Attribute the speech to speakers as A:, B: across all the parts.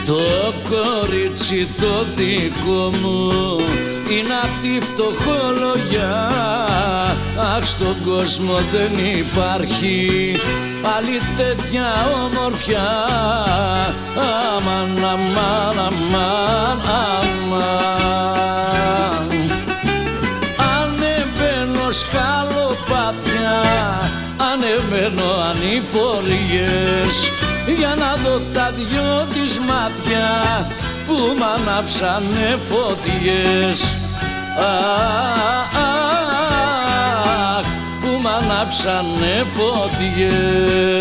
A: Το κορίτσι το δικό μου είναι απ' τη φτωχολογιά. Αχ, στον κόσμο δεν υπάρχει άλλη τέτοια ομορφιά. Αμάν, αμάν, αμάν, αμάν. Ανεβαίνω σκαλοπάτια, ανεβαίνω ανηφοριές, για να δω τα δυο της μάτια που μ' ανάψανε φωτιές. Αχ, που μ' ανάψανε φωτιές.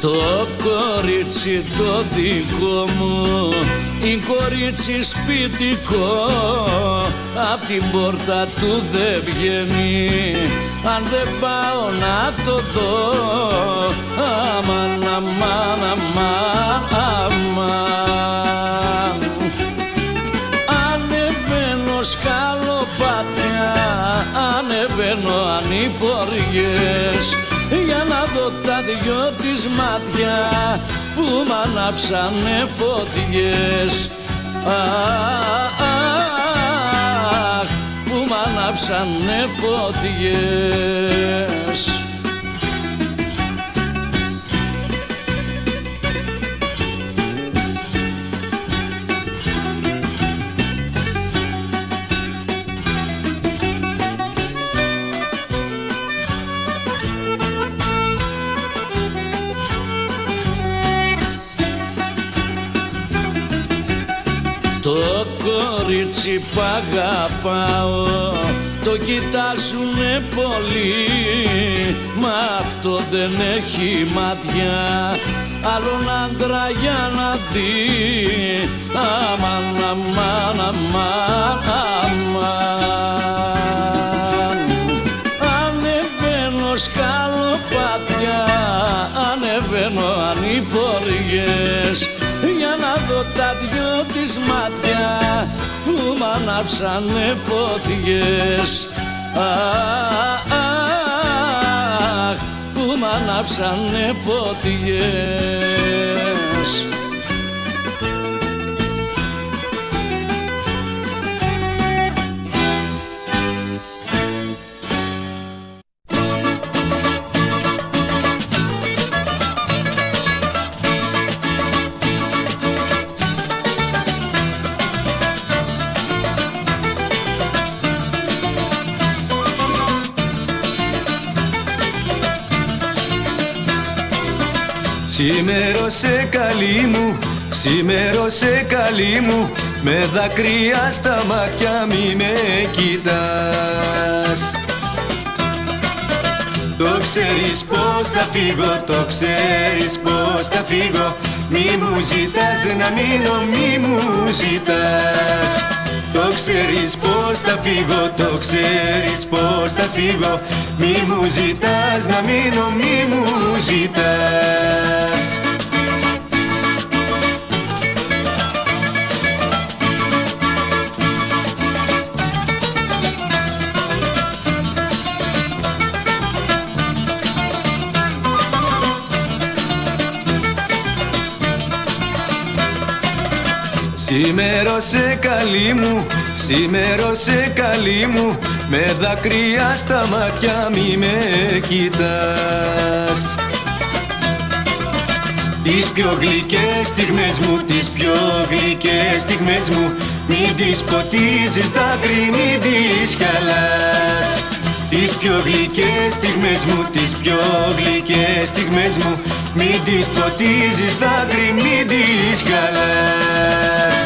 A: Το κορίτσι το δικό μου είναι κορίτσι σπιτικό, απ' την πόρτα του δεν βγαίνει αν δεν πάω να το δω. Αμάν, αμάν, αμάν, αμάν. Ανεβαίνω σκαλοπάτια, ανεβαίνω ανηφοριές, για να δω τα δυο της μάτια που μ' ανάψανε φωτιές. Αχ, που μ' ανάψανε φωτιές. Το κορίτσι που αγαπάω το κοιτάζουνε πολύ, μα αυτό δεν έχει μάτια άλλον άντρα για να δει. Αμάν, αμάν, αμάν, αμάν. Ανεβαίνω σκαλοπάτια, ανεβαίνω ανηφοριές, για να δω τα δυο της μάτια που μ' ανάψανε φωτιές. Αχ, που μ' ανάψανε φωτιές.
B: Σήμερωσε καλή μου, σήμερωσε καλή μου, με δάκρυα στα μάτια μη με κοιτάς. Το ξέρεις πως θα φύγω, το ξέρεις πως θα φύγω, μη μου ζητάς να μείνω, μη μου ζητάς. Το ξέρεις πως θα φύγω, το ξέρεις πως θα φύγω, μη μου ζητάς να μείνω, μη μου ζητάς.
A: Σήμερωσε καλή μου,
B: Ξημέρωσε καλή μου, με δάκρυα στα μάτια μη με κοιτάς. Τις πιο γλυκές στιγμές μου, τις πιο γλυκές στιγμές μου, μην τις ποτίζεις δάκρυ, μην τις χαλάς. Τις πιο γλυκές στιγμές μου, τις πιο γλυκές στιγμές μου, μην τις ποτίζεις δάκρυ, μην τις χαλάς.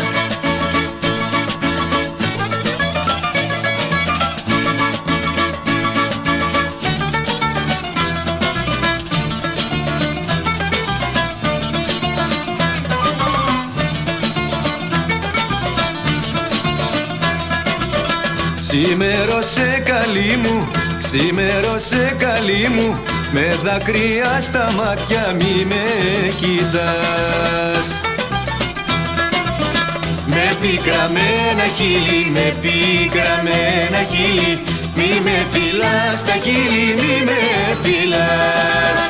B: Ξημέρωσε καλή μου, ξημέρωσε καλή μου, με δάκρυα στα μάτια μη με κοιτάς. Με πικραμένα χείλη, με πικραμένα χείλη, μη με φυλάς στα χείλη, μη με φυλάς.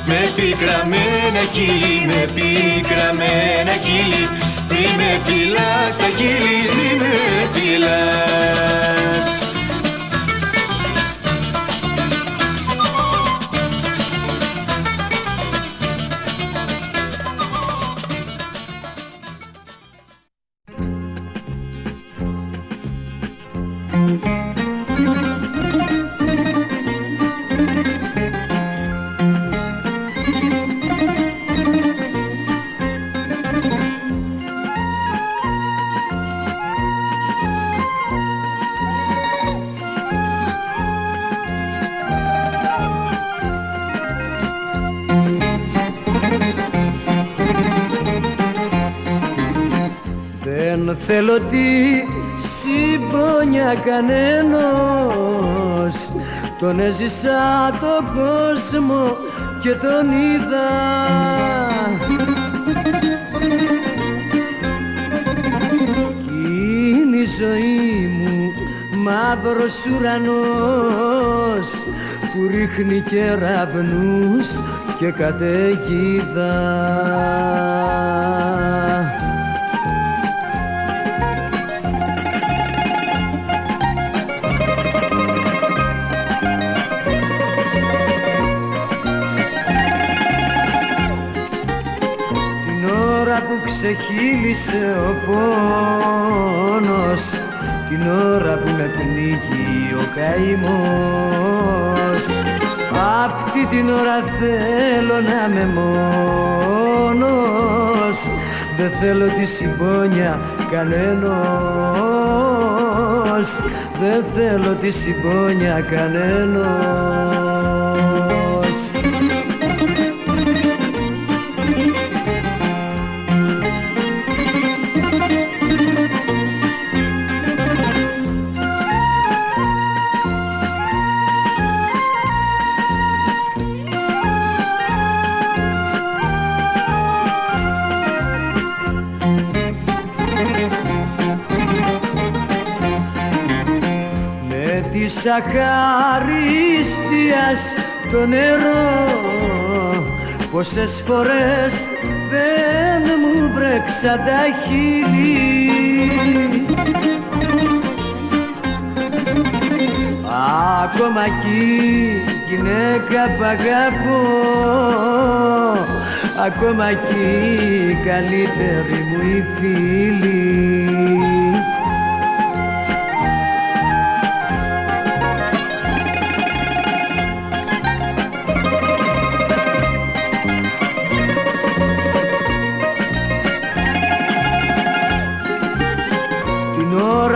B: Με πικραμένα χείλη, με πικραμένα χείλη, μη με φυλάς στα χείλη, μη με φυλάς.
C: Δεν θέλω τη συμπόνια κανένας, τον έζησα τον κόσμο και τον είδα. Κι είναι η ζωή μου μαύρος ουρανός που ρίχνει κεραυνούς και καταιγίδα. Ξεχύλισε ο πόνος, την ώρα που με πνίγει ο καημός. Αυτή την ώρα θέλω να είμαι μόνος, δεν θέλω τη συμπόνια κανένας, δεν θέλω τη συμπόνια κανένας. Της αχαρίστιας το νερό, πόσες φορές δεν μου βρέξαν τα χείλη. Ακόμα κι γυναίκα που αγαπώ, ακόμα κι καλύτερη μου η φίλη.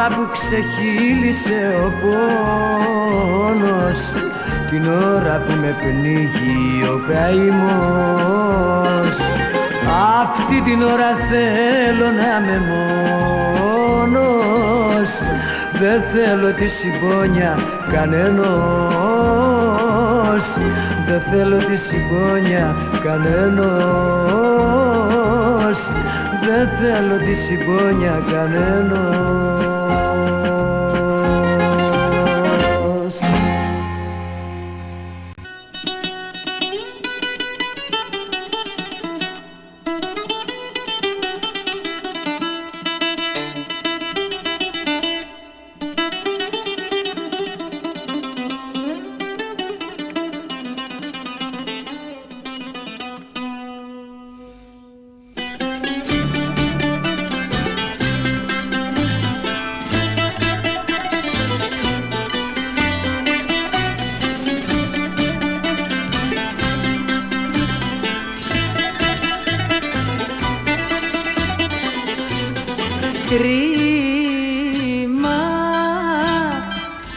C: Που ξεχύλισε ο πόνος, την ώρα που με πνίγει ο καημός. Αυτή την ώρα θέλω να είμαι μόνος, δεν θέλω τη συμπόνια κανένας, δεν θέλω τη συμπόνια κανένας, δεν θέλω τη συμπόνια κανένας.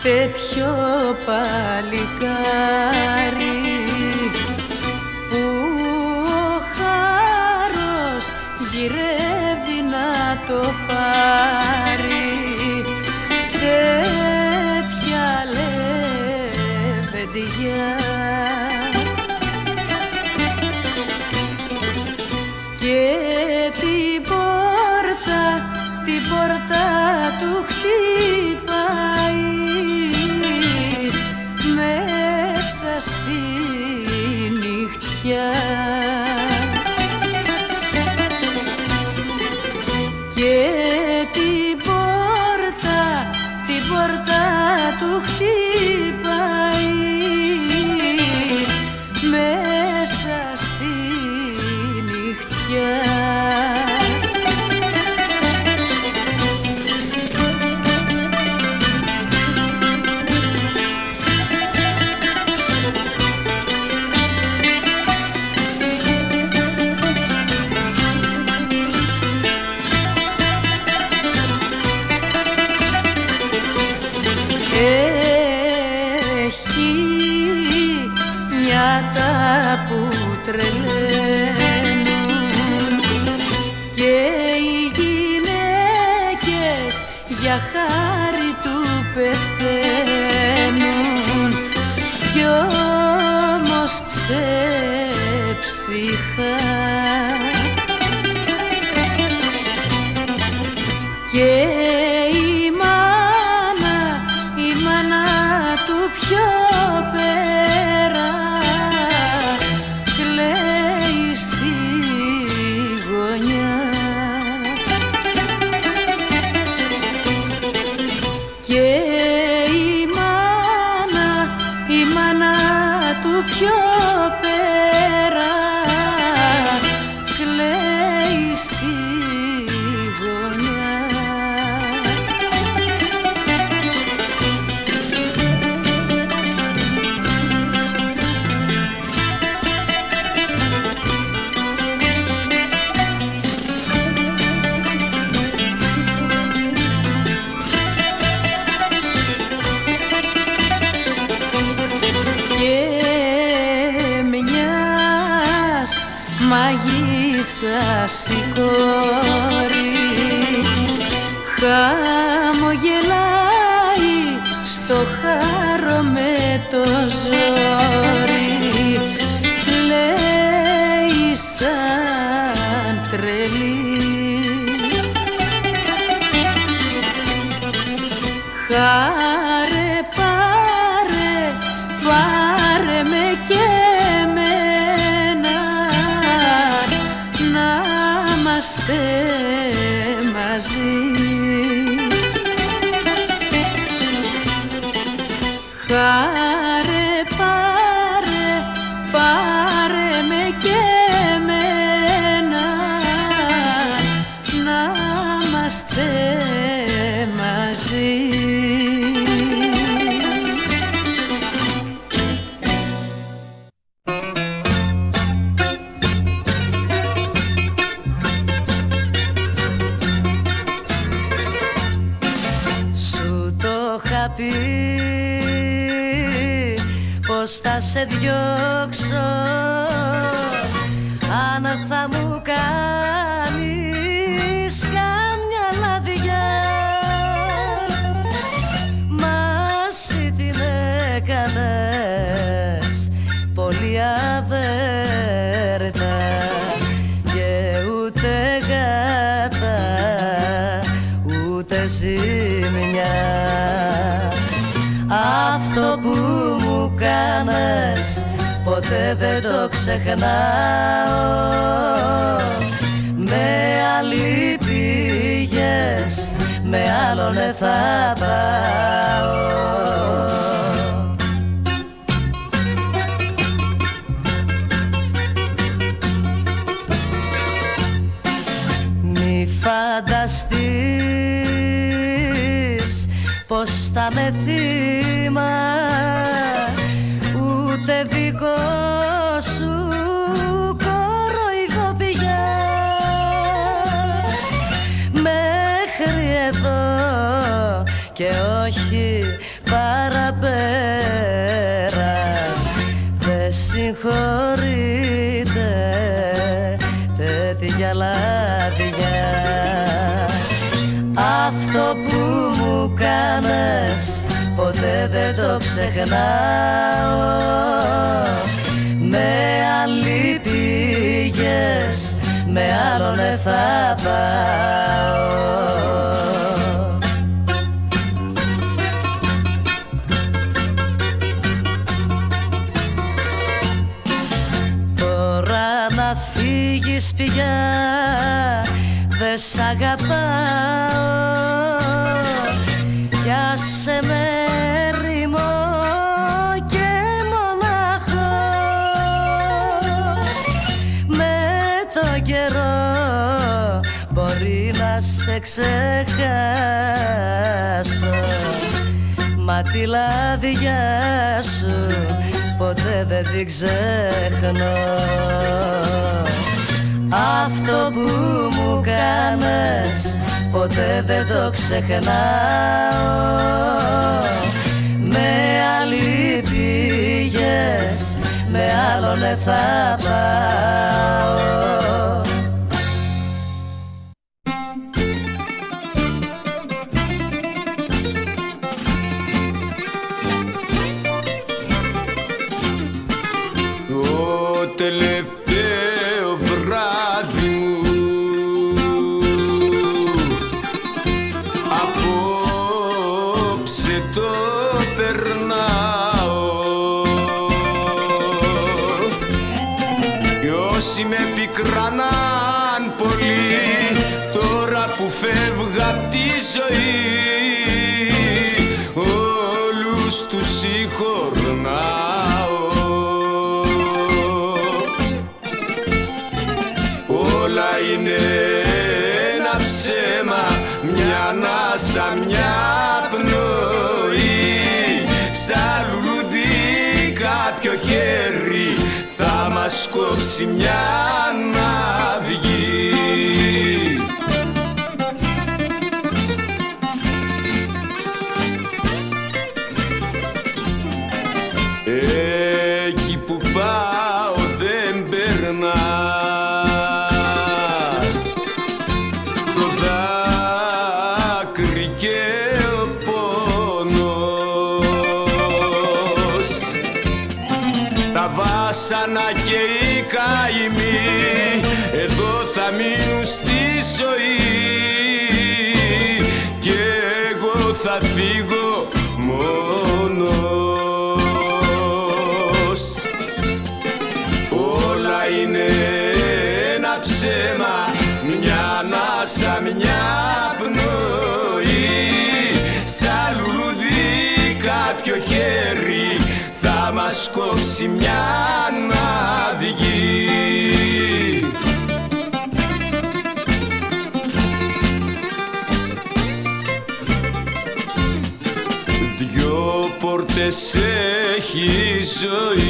D: τέτοιο παλικάρι που ο χάρος γυρεύει να το πάρει. Τέτοια λεβεντιά και την πόρτα του χτυπάει μέσα στη νυχτιά και την πόρτα του χτυπάει μέσα στη νυχτιά. Που τρελαίνουν και οι γυναίκες για χάρη του πεθαίνουν κι όμως ξεψυχά και η μάνα του πιο πέρα στη γωνιά και η μάνα του πιο πέρα κλαίει στη γωνιά. Μαγισσάς η κόρη χαμογελάει στο χάρο με το ζόρι, λέει σαν τρελή. Χάρε πάρε με και είμαστε μαζί. Χάρε πάρε με και εμένα να είμαστε μαζί. Πως θα σε διώξω αν θα μου κάνεις καμιά λαδιά. Μα εσύ την έκανες πολύ αβέρτα και ούτε γάτα ούτε ζημιά. Αυτό που μου κάνες ποτέ δεν το ξεχνάω. Με άλλη πήγες, με άλλον θα πάω. Μη φανταστείς πως θα με θύμα ούτε δικό σου κοροϊδοπιά. Μέχρι εδώ και όχι παραπέρα δεν συγχωρείται τέτοια λάδια. Αυτό που μου κάνες ποτέ δεν το ξεχνάω. Με άλλη πήγες, με άλλον θα πάω. Τώρα να φύγεις πια δε σ' αγαπάω. Κι άσε με ρημό και μονάχο. Με το καιρό μπορεί να σε ξεχάσω, μα τη λάδια σου ποτέ δεν την ξεχνώ. Αυτό που μου κάνες ποτέ δεν το ξεχνάω. Με άλλη πήγες, με άλλον θα πάω.
B: Το τελευταίο βράδυ μου απόψε το περνάω. Κι όσοι με πικράναν πολύ τώρα που φεύγα απ' τη ζωή, όλους τους συγχωρνάω. Όλα είναι ένα ψέμα, μια ανάσα, μια πνοή. Σαν λουλούδι κάποιο χέρι θα μας κόψει μια ναυγή. Εκεί που πάω δεν περνά το δάκρυ και ο πόνος. Τα βάσανα και οι καημοί εδώ θα μείνουν στη ζωή και εγώ θα φύγω μόνος. Όλα είναι ένα ψέμα, μια ανάσα, μια πνοή. Σαν λουλούδι κάποιο χέρι θα μας κόψει μια ναυγή. Δυο πόρτες έχει η ζωή,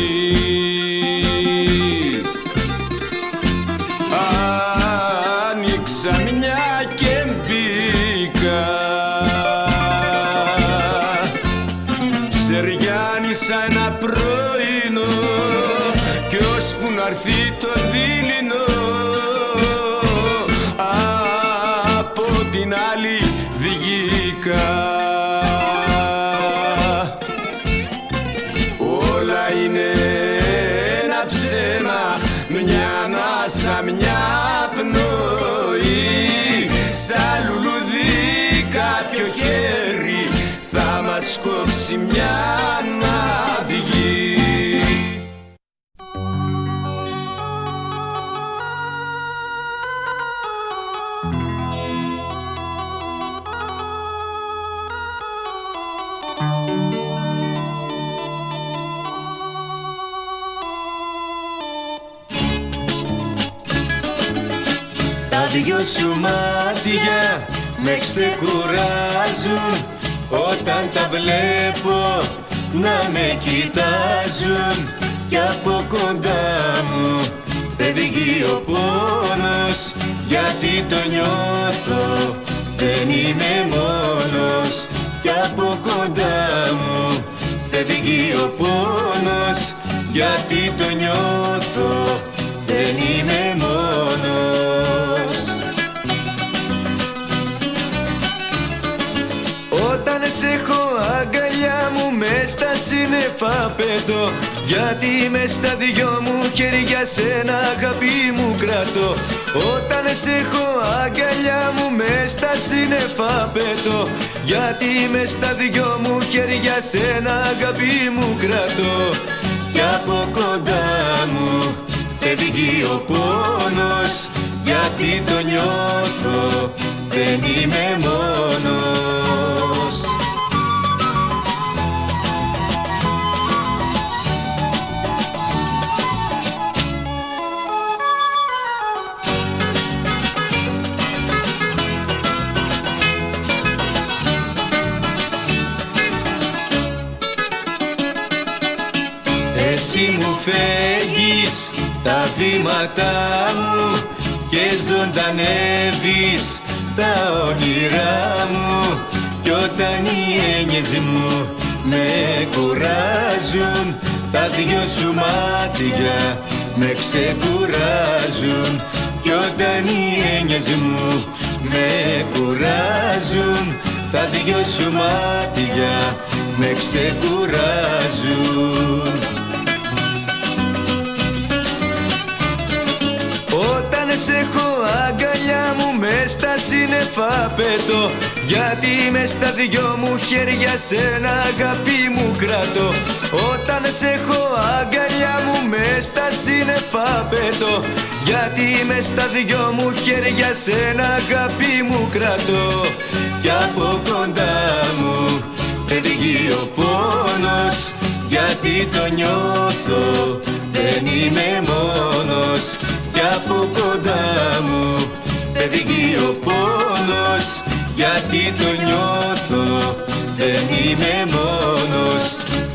B: άνοιξα μια και μπήκα. Σεριάνισα ένα πρωινό κι ώσπου να'ρθεί το δειλινό από την άλλη βγήκα. Όλα είναι ένα ψέμα, μια ανάσα, μια πνοή. Σαν λουλούδι κάποιο χέρι θα μας κόψει μια ναυγή. Τα δυο σου μάτια με ξεκουράζουν όταν τα βλέπω να με κοιτάζουν. Κι από κοντά μου φεύγει ο πόνος, γιατί το νιώθω δεν είμαι μόνος. Κι από κοντά μου φεύγει ο πόνος, γιατί το νιώθω, δεν είμαι μόνος. Όταν σε έχω αγκαλιά μου μες στα σύννεφα πέτω, γιατί μες στα δυο μου χέρια σένα αγάπη μου κρατώ. Όταν σε έχω αγκαλιά μου μες στα σύννεφα πέτω, γιατί μες στα δυο μου χέρια σένα αγάπη μου κρατώ. Κι από κοντά μου φεύγει ο πόνος, γιατί το νιώθω, δεν είμαι μόνος. Εσύ μου φέγγεις τα βήματά μου και ζωντανεύεις τα όνειρά μου, κι όταν οι έννοιες μου με κουράζουν, τα δυο σου μάτια με ξεκουράζουν. Κι όταν οι έννοιες μου με κουράζουν, τα δυο σου μάτια με ξεκουράζουν. Όταν σε έχω αγκαλιά μου μες στα σύννεφα πέτω, γιατί μες στα δυο μου χέρια σένα αγάπη μου κρατώ. Όταν σε έχω αγκαλιά μου μες στα σύννεφα πέτω, γιατί μες στα δυο μου χέρια σένα αγάπη μου κρατώ. Κι από κοντά μου φεύγει ο πόνος, γιατί το νιώθω, δεν είμαι μόνος. Κι από κοντά μου φεύγει ο πόνος, γιατί το νιώθω, δεν είμαι μόνος.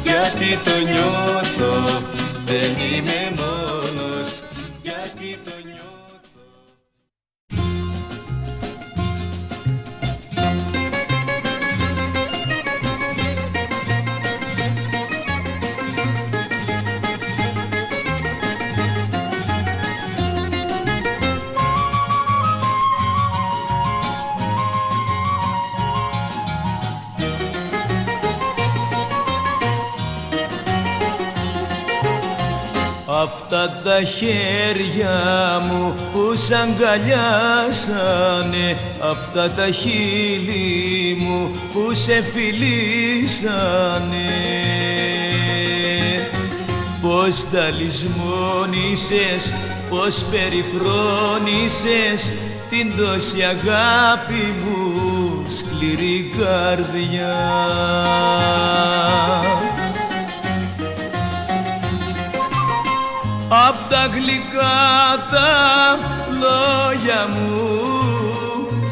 B: Γιατί το νιώθω, δεν είμαι μόνος. Γιατί το νιώθω.
A: Αυτά τα χέρια μου που σ' αγκαλιάσανε, αυτά τα χείλη μου που σε φιλήσανε, πως τα λησμόνησες, πως περιφρόνησες την τόση αγάπη μου σκληρή καρδιά. Απ' τα γλυκά τα λόγια μου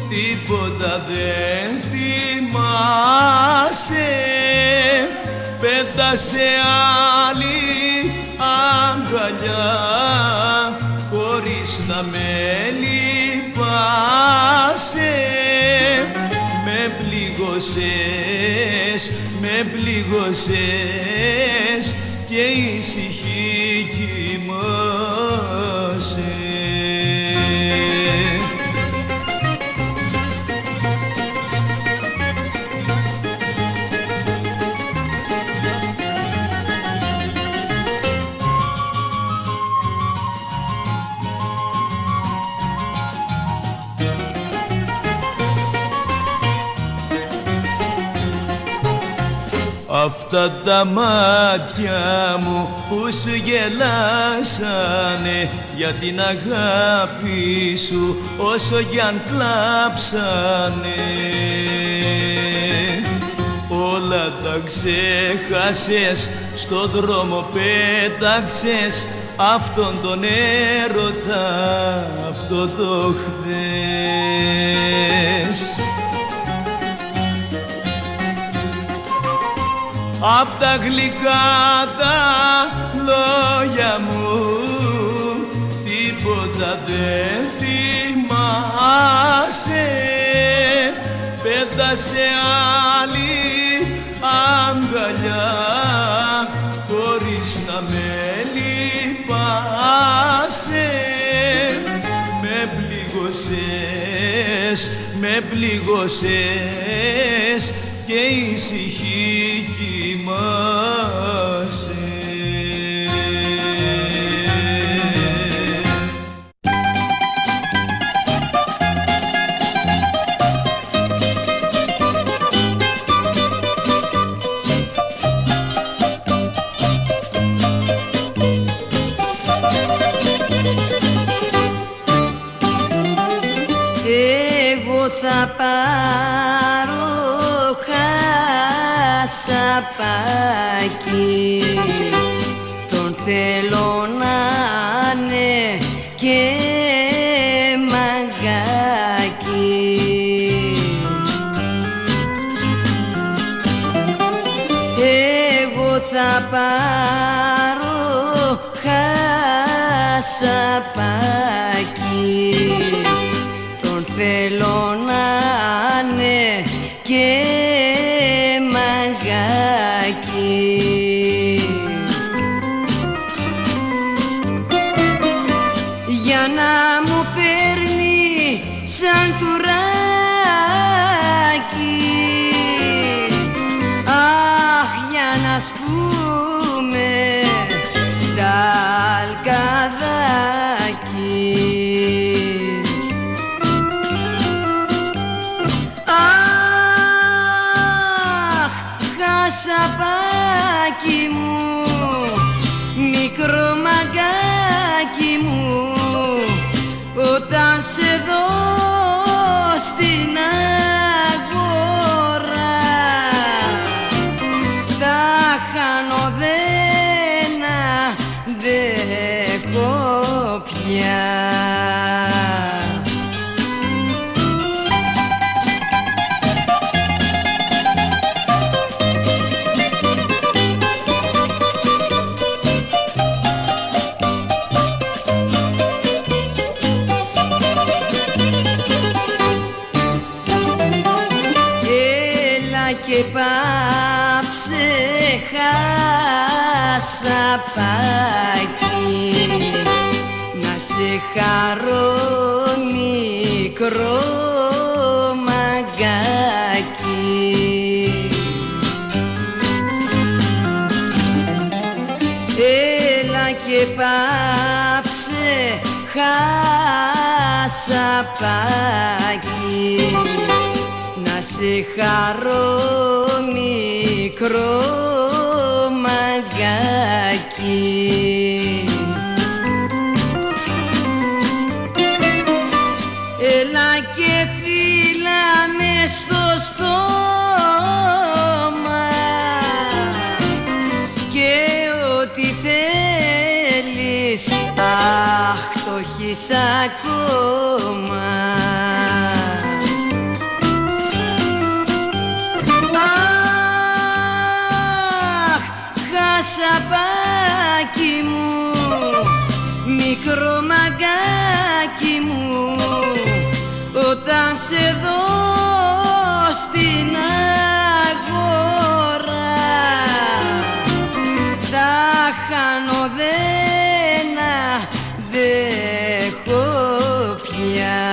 A: τίποτα δεν θυμάσαι, πέτασε άλλη αγκαλιά χωρίς να με λυπάσαι. Με πληγώσες, με πληγώσες και ησυχή κοιμάσαι. Αυτά τα μάτια μου που σου γελάσανε για την αγάπη σου όσο κι αν κλάψανε, όλα τα ξέχασες, στο δρόμο πέταξες αυτόν τον έρωτα, αυτό το χθες. Απ' τα γλυκά τα λόγια μου τίποτα δεν θυμάσαι, πέτασε άλλη αγκαλιά δώσες και ησυχή κοιμάσαι.
D: Θα πάρω χασαπάκι, τον θέλω να είναι και μαγκάκι. Εγώ θα πάρω χασαπάκι, τον θέλω να είναι και μαγκάκι. Για να μου παίρνει σαν τουράκι, αχ, για να σπούμε τα αλκαδάκι. Χασαπάκι μου, μικρό μαγκάκι μου, όταν σε δω στην αγορά θα χάνω, δεν αντέχω πια. Και πάψε χασαπάκι, να σε χαρώ μικρό μαγκάκι. Έλα και πάψε χασαπάκι, να σε χαρώ μικρό μαγκάκι. Έλα και φύλλα μες στο στόμα και ό,τι θέλεις, αχ, το έχεις ακόμα. Χασαπάκι μου, μικρό μαγκάκι μου, όταν σε δω στην αγορά θα χάνω, δεν αντέχω πια.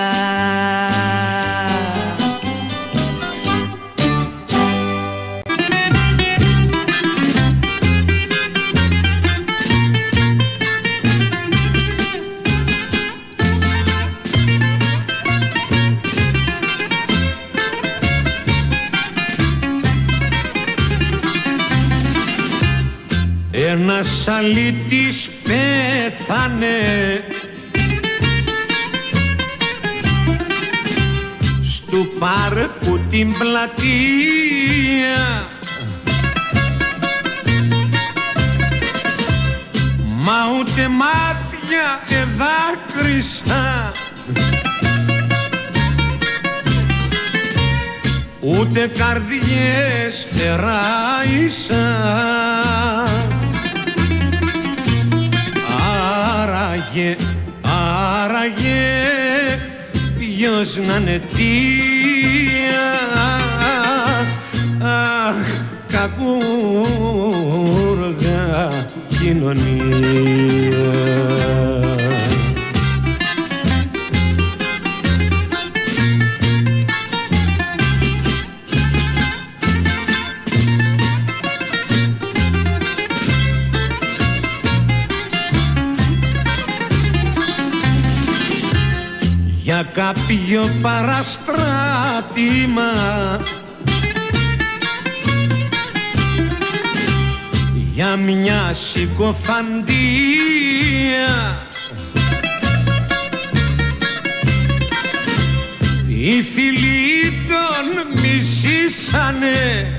B: Ένας αλήτης πέθανε στου πάρκου την πλατεία, μα ούτε μάτια εδάκρυσα, ούτε καρδιές εράησα. Άραγε ποιος να είναι αιτία, αχ, κακούργα κοινωνία.
E: κάποιο παραστράτημα, για μια συκοφαντία. Οι φίλοι τον μισήσανε,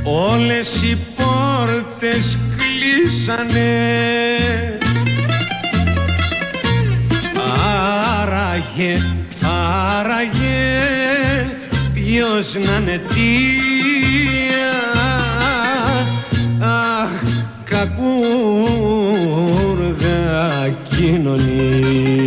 E: όλες οι πόρτες κλείσανε. Άραγε ποιος να είναι τία, αχ, κακούργα κοινωνία.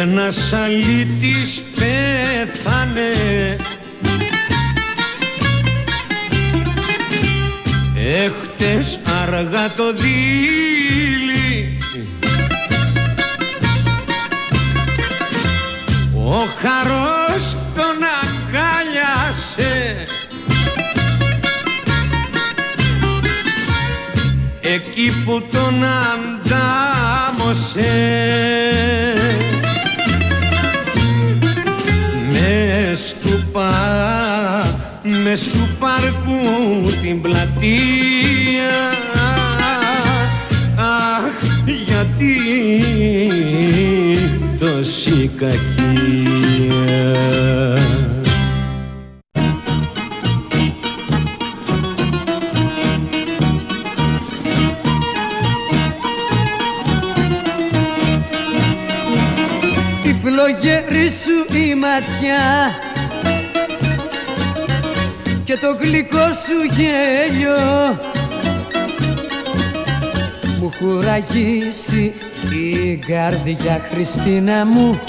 E: Ένας αλήτης πέθανε, έχτες αργά το δείλη. Ο χαρός τον αγκάλιασε, εκεί που τον αντάμωσε. Μες του παρκού την πλατεία, αχ, γιατί τόση κακία.
C: Η φλογερή σου η ματιά και το γλυκό σου γέλιο μου χουραγίσει την καρδιά, Χριστίνα μου,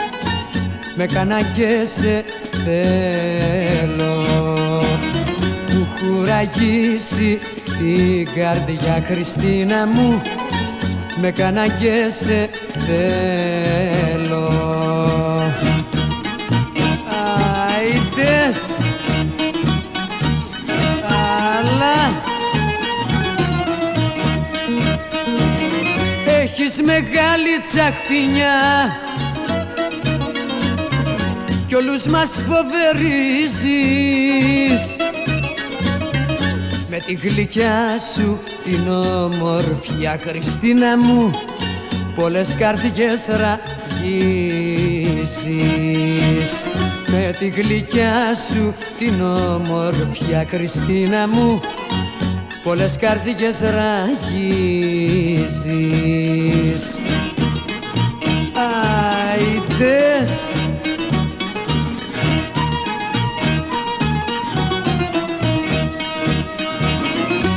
C: με κάνα και σε θέλω. Μου χουραγίσει την καρδιά, Χριστίνα μου, με κάνα και σε θέλω. Άιντες, έχεις μεγάλη τσαχπινιά κι όλους μας φοβερίζεις με τη γλυκιά σου την ομορφιά, Χριστίνα μου, πολλές καρδιές ραγίζεις. Με τη γλυκιά σου την ομορφιά, Χριστίνα μου, πολλές καρδιές ραγίζεις. Άιντες,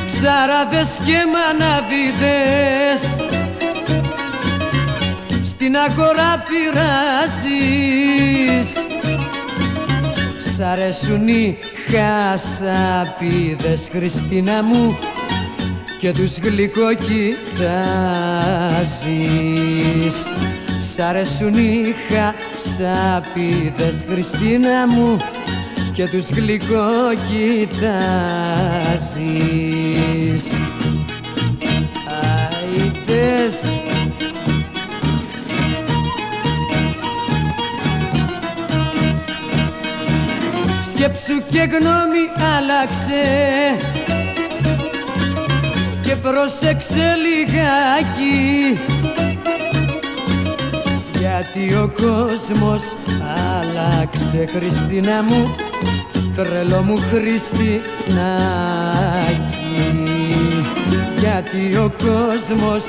C: ψαράδες και μαναβίδες στην αγορά πειράζεις. Σ' αρέσουν οι χασαπίδες, Χριστίνα μου, και τους γλυκοκοιτάζεις. Σ' αρέσουν οι χασαπίδες, Χριστίνα μου, και τους γλυκοκοιτάζεις. Άιντες, σκέψου και γνώμη άλλαξε και πρόσεξε λιγάκι, γιατί ο κόσμος άλλαξε, Χριστίνα μου, τρελό μου Χριστινάκι. Γιατί ο κόσμος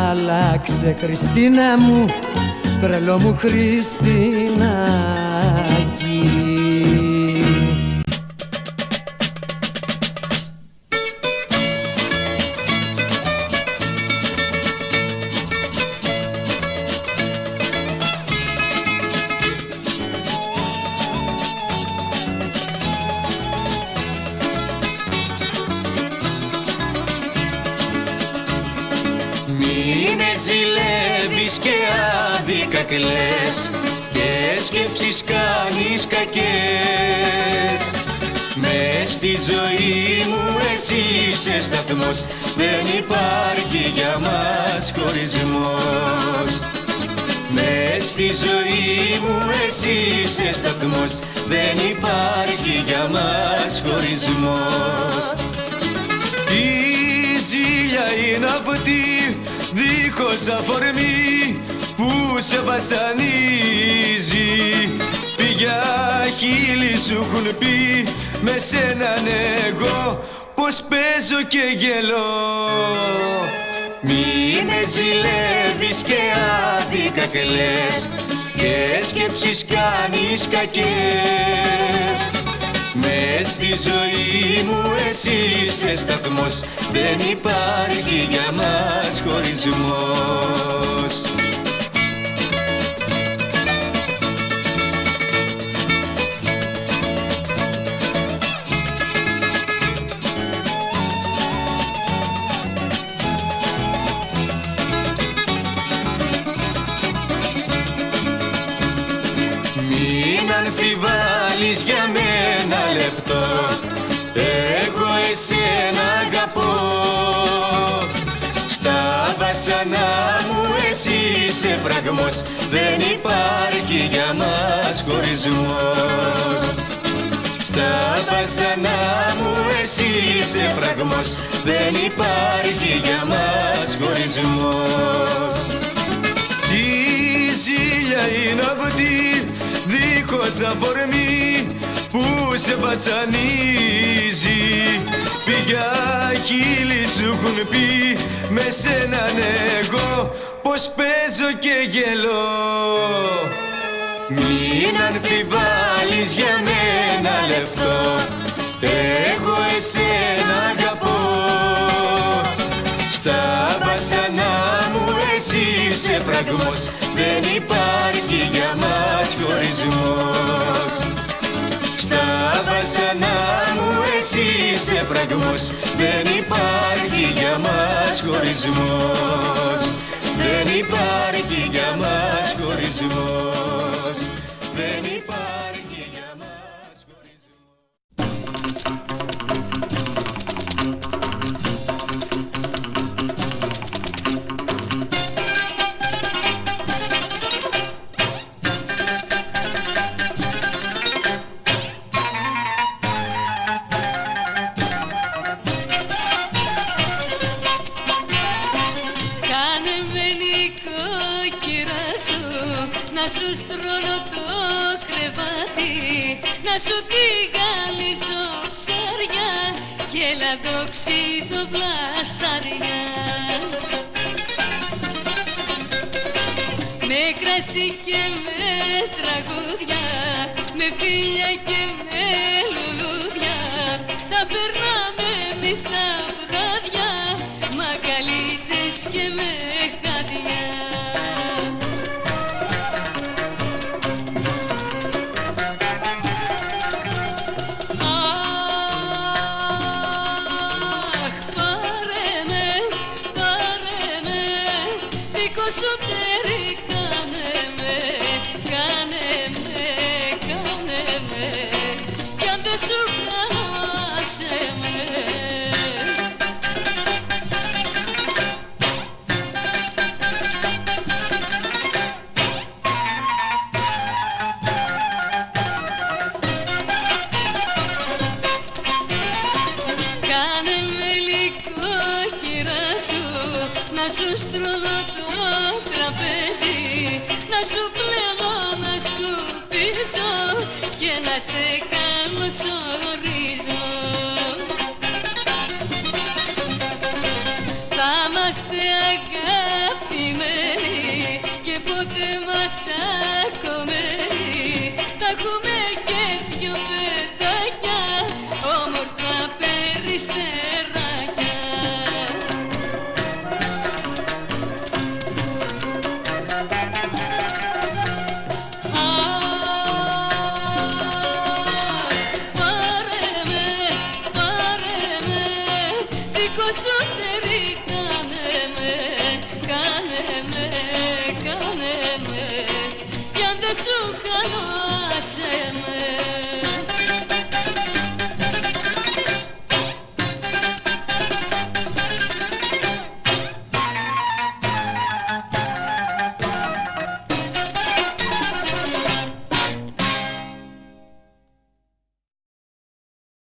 C: άλλαξε, Χριστίνα μου, τρελό μου Χριστινάκι.
B: ζηλεύεις και άδικα κλαις και σκέψεις κάνεις κακές. Μες στη ζωή μου εσύ είσαι σταθμός, δεν υπάρχει για μας χωρισμός. Μες στη ζωή μου εσύ είσαι σταθμός, δεν υπάρχει για μας χωρισμός.
A: Τι ζήλια είναι αυτή δίχως αφορμή που σε βασανίζει. Πια χείλη σου έχουν πει με σέναν εγώ πως παίζω και γελώ.
B: Μη με ζηλεύεις και άδικα κλαις και σκέψεις κάνεις κακές. Μες στη ζωή μου εσύ είσαι σταθμός, δεν υπάρχει για μας χωρισμός. Μην αμφιβάλλεις για μένα λεπτό, εγώ εσένα αγαπώ. Στα βασανά μου εσύ είσαι φραγμός, δεν υπάρχει για μας χωρισμός. Στα βασανά μου εσύ είσαι φραγμός, δεν υπάρχει για μας χωρισμός.
A: Τι ζήλια είναι αυτή δίχως αφορμή που σε βασανίζει. Πια χείλη σου έχουν πει με σέναν εγώ πως παίζω και γελώ.
B: Μην αμφιβάλλεις για μένα λεπτό, εγώ εσένα αγαπώ. Στα βασανά μου εσύ είσαι φραγμός, δεν υπάρχει για μας χωρισμός. Στα βασανά μου εσύ είσαι φραγμός, δεν υπάρχει για μας χωρισμός. Δεν υπάρχει για μας χωρισμός. Δεν υπάρχει για μας χωρισμός.
F: Να σου στρώνω το κρεβάτι, να σου τηγανίζω ψάρια και λαδόξιδο βλαστάρια. Με κρασί και με τραγούδια, με φίλια και με λουλούδια, τα περνάμε εμείς τα βράδια, μαγκαλίτσες και με γάντια.
G: Να σου στρώνω το τραπέζι, να σου πλέω